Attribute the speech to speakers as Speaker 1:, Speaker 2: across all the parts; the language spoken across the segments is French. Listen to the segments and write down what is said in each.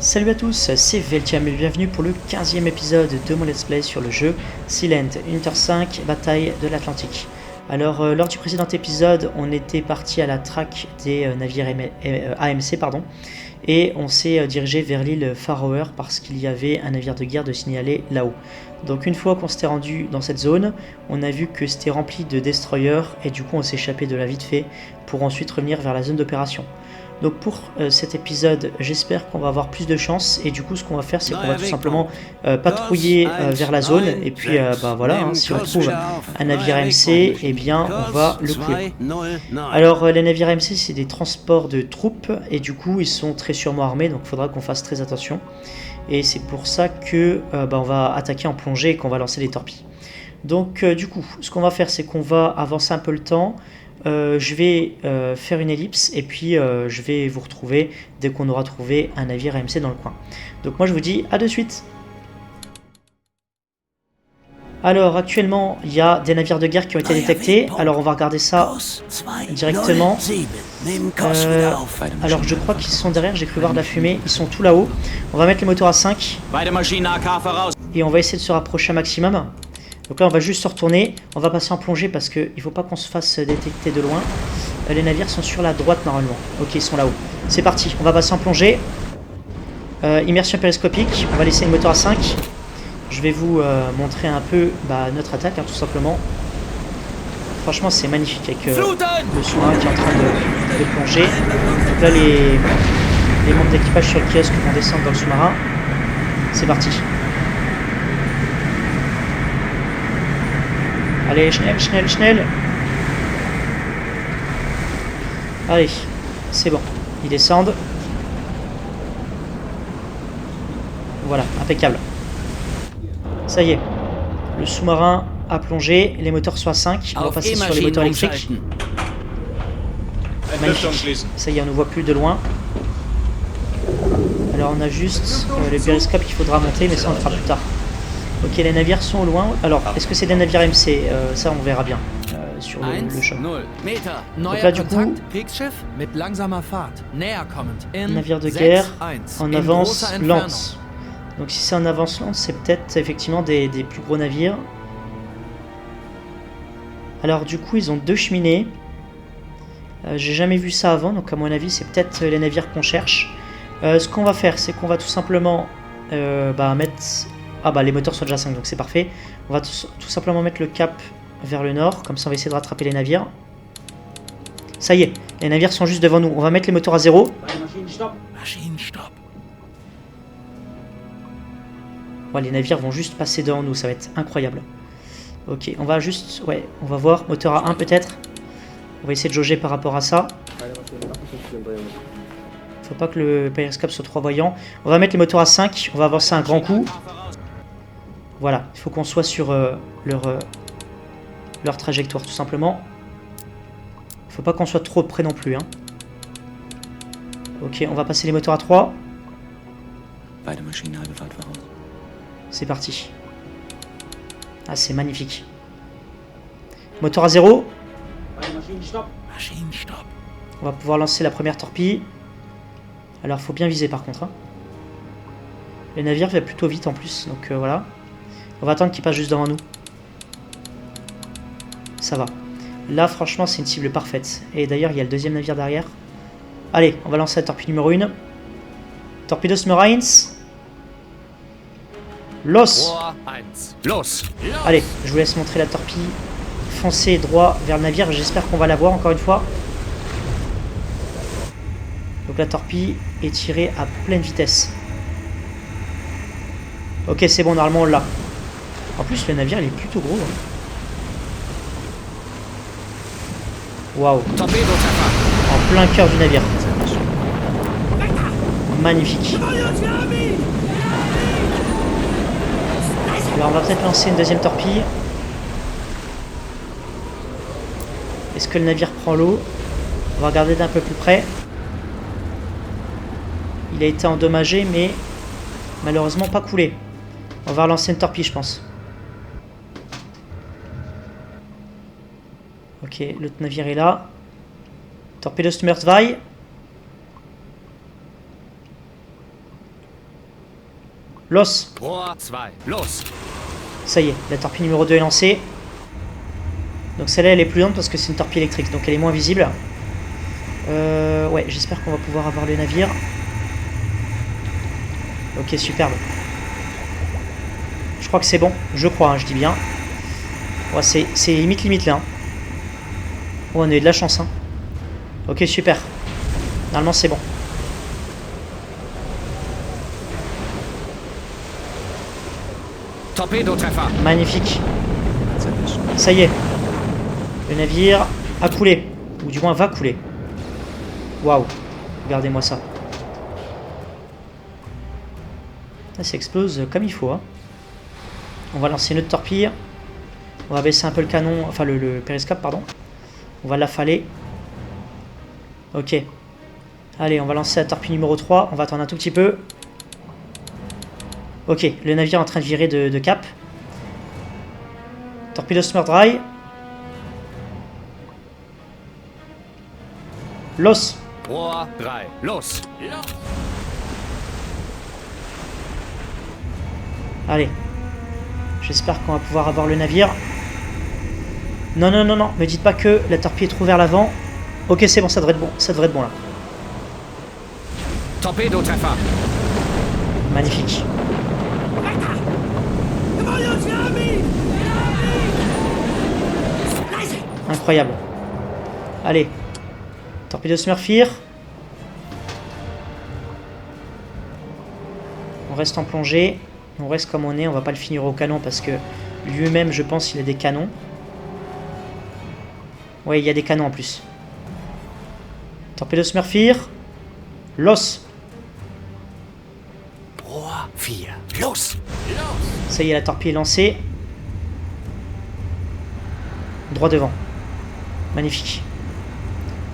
Speaker 1: Salut à tous, c'est Veltiam et bienvenue pour le 15e épisode de mon let's play sur le jeu Silent Hunter 5 Bataille de l'Atlantique. Alors lors du précédent épisode, on était parti à la traque des navires AMC et on s'est dirigé vers l'île Faroer parce qu'il y avait un navire de guerre de signaler là-haut. Donc une fois qu'on s'était rendu dans cette zone, on a vu que c'était rempli de destroyers et du coup on s'est échappé de là vite fait pour ensuite revenir vers la zone d'opération. Donc pour cet épisode, j'espère qu'on va avoir plus de chance et du coup ce qu'on va faire c'est qu'on va tout simplement patrouiller vers la zone et puis voilà, si on trouve un navire AMC, eh bien on va le couler. Alors les navires AMC c'est des transports de troupes et du coup ils sont très sûrement armés donc il faudra qu'on fasse très attention. Et c'est pour ça que on va attaquer en plongée et qu'on va lancer des torpilles. Donc du coup ce qu'on va faire c'est qu'on va avancer un peu le temps. Je vais faire une ellipse et puis je vais vous retrouver dès qu'on aura trouvé un navire AMC dans le coin. Donc moi je vous dis à de suite. Alors actuellement il y a des navires de guerre qui ont été détectés. Alors on va regarder ça directement. Alors je crois qu'ils sont derrière, j'ai cru voir de la fumée. Ils sont tout là-haut. On va mettre les moteurs à 5 et on va essayer de se rapprocher un maximum. Donc là on va juste se retourner, on va passer en plongée parce qu'il ne faut pas qu'on se fasse détecter de loin. Les navires sont sur la droite normalement. Ok, ils sont là-haut. C'est parti, on va passer en plongée. Immersion périscopique, on va laisser le moteur à 5. Je vais vous montrer un peu notre attaque tout simplement. Franchement c'est magnifique avec le sous-marin qui est en train de plonger. Donc là les membres d'équipage sur le kiosque vont descendre dans le sous-marin. C'est parti. Allez, Schnell. Allez, c'est bon. Ils descendent. Voilà, impeccable. Ça y est. Le sous-marin a plongé. Les moteurs sont à 5. On va passer sur les moteurs électriques. Magnifique. Ça y est, on ne voit plus de loin. Alors on a juste le périscope qu'il faudra monter, mais ça on le fera plus tard. Ok, les navires sont au loin. Alors, est-ce que c'est des navires MC? Ça, on verra bien sur le choc. Donc là, du coup, navire de guerre en avance lente. Donc si c'est en avance lente, c'est peut-être effectivement des plus gros navires. Alors du coup, ils ont 2 cheminées. J'ai jamais vu ça avant, donc à mon avis, c'est peut-être les navires qu'on cherche. Ce qu'on va faire, c'est qu'on va tout simplement mettre... les moteurs sont déjà 5 donc c'est parfait. On va tout simplement mettre le cap vers le nord, comme ça on va essayer de rattraper les navires. Ça y est, les navires sont juste devant nous. On va mettre les moteurs à 0. Ouais, les navires vont juste passer devant nous, ça va être incroyable. Ok, on va juste... Ouais, on va voir, moteur à 1 peut-être. On va essayer de jauger par rapport à ça. Faut pas que le périscope soit trop voyant. On va mettre les moteurs à 5, on va avancer un grand coup. Voilà, il faut qu'on soit sur leur trajectoire tout simplement. Il faut pas qu'on soit trop près non plus. Hein. Ok, on va passer les moteurs à 3. C'est parti. Ah, c'est magnifique. Moteur à 0. On va pouvoir lancer la première torpille. Alors, il faut bien viser par contre. Hein. Le navire va plutôt vite en plus, donc voilà. On va attendre qu'il passe juste devant nous. Ça va. Là, franchement, c'est une cible parfaite. Et d'ailleurs, il y a le deuxième navire derrière. Allez, on va lancer la torpille numéro 1. Torpedos Marines. Los. Allez, je vous laisse montrer la torpille. Foncez droit vers le navire. J'espère qu'on va la voir encore une fois. Donc la torpille est tirée à pleine vitesse. Ok, c'est bon, normalement on l'a. En plus, le navire, il est plutôt gros. Hein. Waouh. En plein cœur du navire. Magnifique. Alors, on va peut-être lancer une deuxième torpille. Est-ce que le navire prend l'eau? On va regarder d'un peu plus près. Il a été endommagé, mais malheureusement pas coulé. On va relancer une torpille, je pense. Ok, l'autre navire est là. Torpedos Mörtvai. Los.
Speaker 2: Rohr 2, los!
Speaker 1: Ça y est, la torpille numéro 2 est lancée. Donc celle-là, elle est plus lente parce que c'est une torpille électrique, donc elle est moins visible. Ouais, j'espère qu'on va pouvoir avoir le navire. Ok, superbe. Je crois que c'est bon. Je crois, hein, je dis bien. Ouais, c'est limite là. Hein. Oh, on a eu de la chance. Hein. Ok, super. Normalement, c'est bon.
Speaker 2: Torpedotreffer!
Speaker 1: Magnifique. Ça y est. Le navire a coulé. Ou du moins va couler. Waouh. Regardez-moi ça. Ça explose comme il faut. Hein. On va lancer une autre torpille. On va baisser un peu le canon. Enfin, le périscope, pardon. On va l'affaler. Ok. Allez, on va lancer la torpille numéro 3. On va attendre un tout petit peu. Ok, le navire est en train de virer de cap. Torpedo Smart Dry. Los.
Speaker 2: Rohr 3, los!
Speaker 1: Allez. J'espère qu'on va pouvoir avoir le navire. Non, non, non, non. Me dites pas que la torpille est trop vers l'avant. Ok, c'est bon, ça devrait être bon. Ça devrait être bon, là.
Speaker 2: Torpedotreffer!
Speaker 1: Magnifique. Incroyable. Allez. Torpedo Smurfir. On reste en plongée. On reste comme on est. On va pas le finir au canon parce que lui-même, je pense, il a des canons. Ouais, il y a des canons en plus. Torpedo Smurfir. Los.
Speaker 2: Rohr 4, los!
Speaker 1: Ça y est, la torpille est lancée. Droit devant. Magnifique.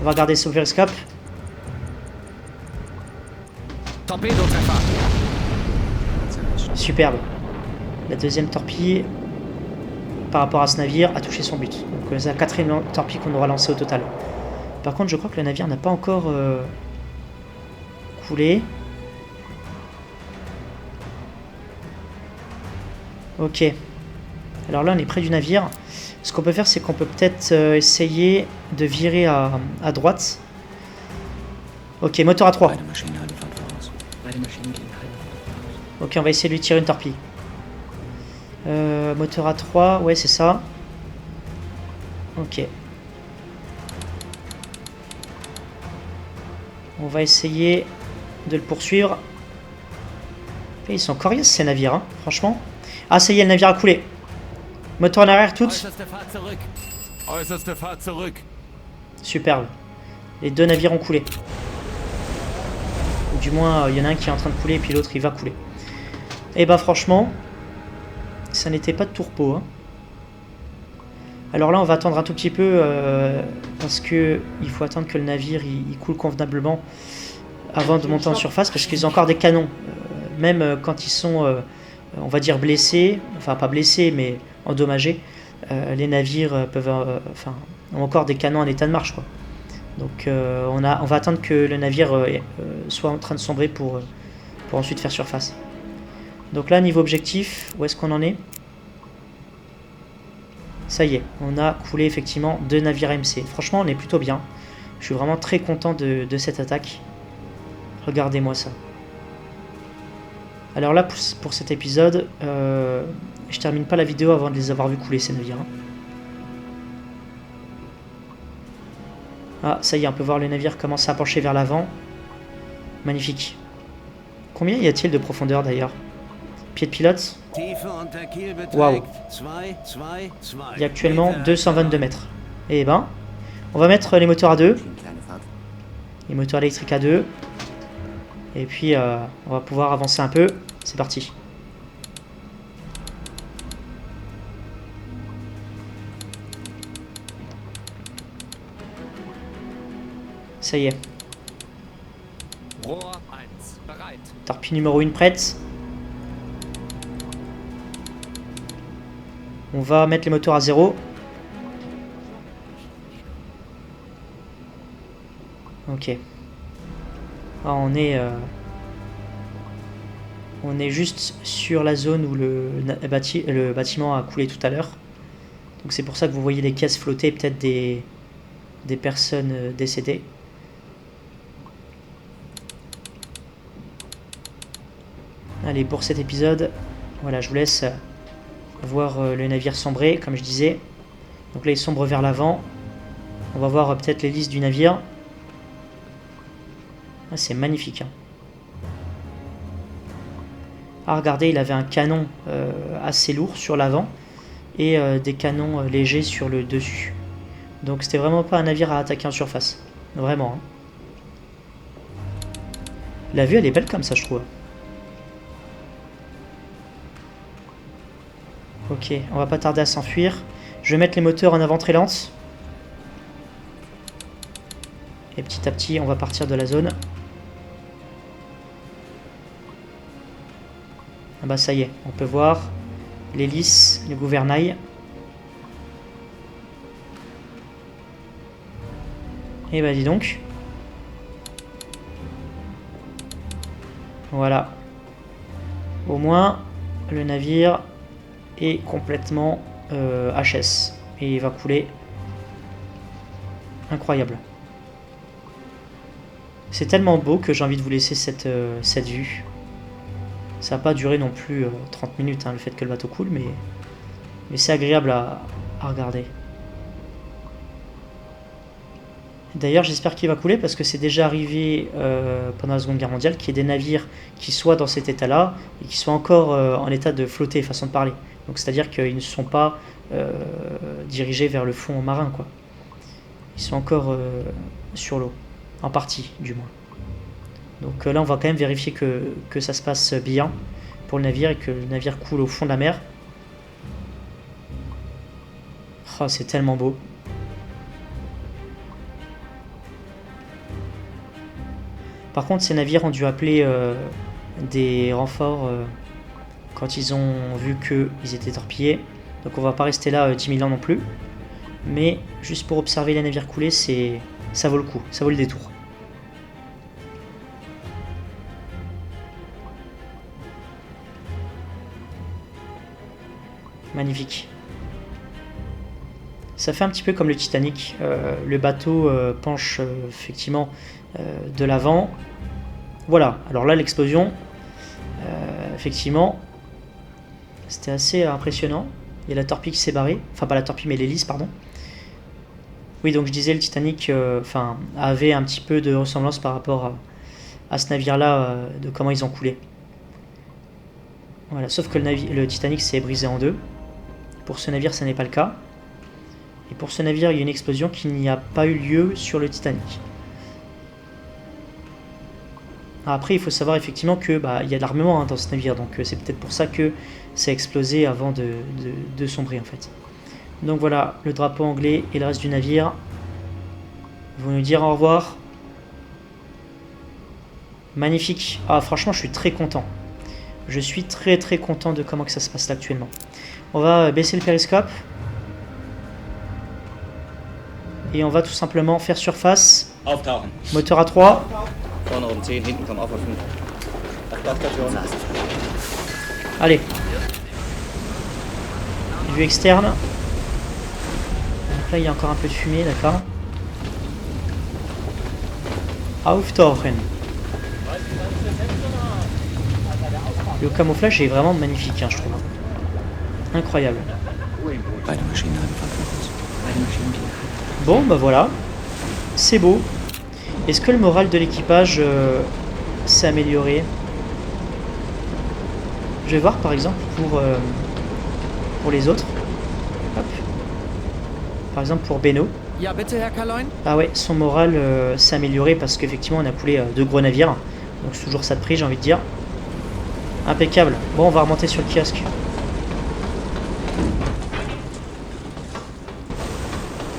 Speaker 1: On va regarder sur le périscope.
Speaker 2: Torpedotreffer!
Speaker 1: Superbe. La deuxième torpille, par rapport à ce navire, a touché son but. Donc c'est la quatrième torpille qu'on aura lancée au total. Par contre, je crois que le navire n'a pas encore coulé. Ok. Alors là, on est près du navire. Ce qu'on peut faire, c'est qu'on peut peut-être essayer de virer à droite. Ok, moteur à 3. Ok, on va essayer de lui tirer une torpille. Moteur à 3, ouais, c'est ça. Ok. On va essayer de le poursuivre. Et ils sont coriaces ces navires, hein, franchement. Ah, ça y est, le navire a coulé. Moteur en arrière, toutes. Superbe. Les deux navires ont coulé. Ou du moins, il y en a un qui est en train de couler et puis l'autre, il va couler. Et bah franchement, ça n'était pas de tourpeau. Hein. Alors là, on va attendre un tout petit peu parce que il faut attendre que le navire il coule convenablement avant de monter en surface parce qu'ils ont encore des canons. Même quand ils sont, on va dire, blessés, enfin pas blessés, mais endommagés, les navires peuvent, ont encore des canons en état de marche, quoi. Donc on va attendre que le navire soit en train de sombrer pour ensuite faire surface. Donc là, niveau objectif, où est-ce qu'on en est? Ça y est, on a coulé effectivement 2 navires AMC. Franchement, on est plutôt bien. Je suis vraiment très content de cette attaque. Regardez-moi ça. Alors là, pour cet épisode, je termine pas la vidéo avant de les avoir vus couler ces navires. Hein. Ah, ça y est, on peut voir le navire commencer à pencher vers l'avant. Magnifique. Combien y a-t-il de profondeur d'ailleurs? Pied de pilote. Waouh. Il y a actuellement 222 mètres. Et ben, on va mettre les moteurs à 2. Les moteurs électriques à 2. Et puis, on va pouvoir avancer un peu. C'est parti. Ça y est. Torpille numéro 1 prête. On va mettre les moteurs à 0. Ok. Ah, on est On est juste sur la zone où le bâtiment a coulé tout à l'heure. Donc c'est pour ça que vous voyez les caisses flotter, peut-être des personnes décédées. Allez, pour cet épisode, voilà, je vous laisse voir le navire sombrer, comme je disais. Donc là, il sombre vers l'avant. On va voir peut-être l'hélice du navire. Ah, c'est magnifique. Hein. Ah, regardez, il avait un canon assez lourd sur l'avant et des canons légers sur le dessus. Donc c'était vraiment pas un navire à attaquer en surface. Vraiment. Hein. La vue, elle est belle comme ça, je trouve. Ok, on va pas tarder à s'enfuir. Je vais mettre les moteurs en avant très lente. Et petit à petit, on va partir de la zone. Ah bah ça y est, on peut voir l'hélice, le gouvernail. Et bah dis donc. Voilà. Au moins, le navire est complètement HS. Et il va couler. Incroyable. C'est tellement beau que j'ai envie de vous laisser cette vue. Ça n'a pas duré non plus 30 minutes, hein, le fait que le bateau coule, mais c'est agréable à regarder. D'ailleurs, j'espère qu'il va couler parce que c'est déjà arrivé pendant la Seconde Guerre mondiale qu'il y ait des navires qui soient dans cet état-là et qui soient encore en état de flotter, façon de parler. Donc c'est-à-dire qu'ils ne sont pas dirigés vers le fond marin, quoi. Ils sont encore sur l'eau, en partie du moins. Donc là, on va quand même vérifier que ça se passe bien pour le navire et que le navire coule au fond de la mer. Oh, c'est tellement beau. Par contre, ces navires ont dû appeler des renforts quand ils ont vu qu'ils étaient torpillés. Donc on va pas rester là 10 000 ans non plus. Mais juste pour observer les navires couler, ça vaut le coup, ça vaut le détour. Magnifique. Ça fait un petit peu comme le Titanic. Le bateau penche effectivement de l'avant. Voilà, alors là l'explosion, effectivement, c'était assez impressionnant. Il y a la torpille qui s'est barrée. Enfin, pas la torpille, mais l'hélice, pardon. Oui, donc je disais, le Titanic avait un petit peu de ressemblance par rapport à ce navire-là, de comment ils ont coulé. Voilà, sauf que le Titanic s'est brisé en deux. Pour ce navire, ça n'est pas le cas. Et pour ce navire, il y a une explosion qui n'y a pas eu lieu sur le Titanic. Après, il faut savoir effectivement que il y a de l'armement dans ce navire, donc c'est peut-être pour ça que ça a explosé avant de sombrer en fait. Donc voilà, le drapeau anglais et le reste du navire vont nous dire au revoir. Magnifique. Ah, franchement, je suis très content. Je suis très très content de comment que ça se passe là actuellement. On va baisser le périscope. Et on va tout simplement faire surface.
Speaker 3: Auftauchen.
Speaker 1: Moteur à 3.
Speaker 3: Vorne um 10, hinten komm auf 5. Startstation.
Speaker 1: Allez. Vue externe. Donc là, il y a encore un peu de fumée, d'accord. Auftauchen. Le camouflage est vraiment magnifique, hein, je trouve. Incroyable. Bon, bah voilà. C'est beau. Est-ce que le moral de l'équipage s'est amélioré? Je vais voir par exemple pour les autres. Hop. Par exemple pour Beno.
Speaker 2: Ja, bitte, Herr Kaloin.
Speaker 1: Ah ouais, son moral s'est amélioré parce qu'effectivement on a coulé 2 gros navires. Donc c'est toujours ça de prix, j'ai envie de dire. Impeccable. Bon, on va remonter sur le kiosque.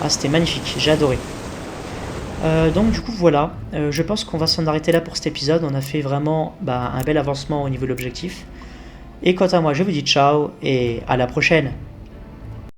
Speaker 1: Ah, c'était magnifique, j'ai adoré. Donc du coup voilà, je pense qu'on va s'en arrêter là pour cet épisode. On a fait vraiment un bel avancement au niveau de l'objectif. Et quant à moi, je vous dis ciao et à la prochaine.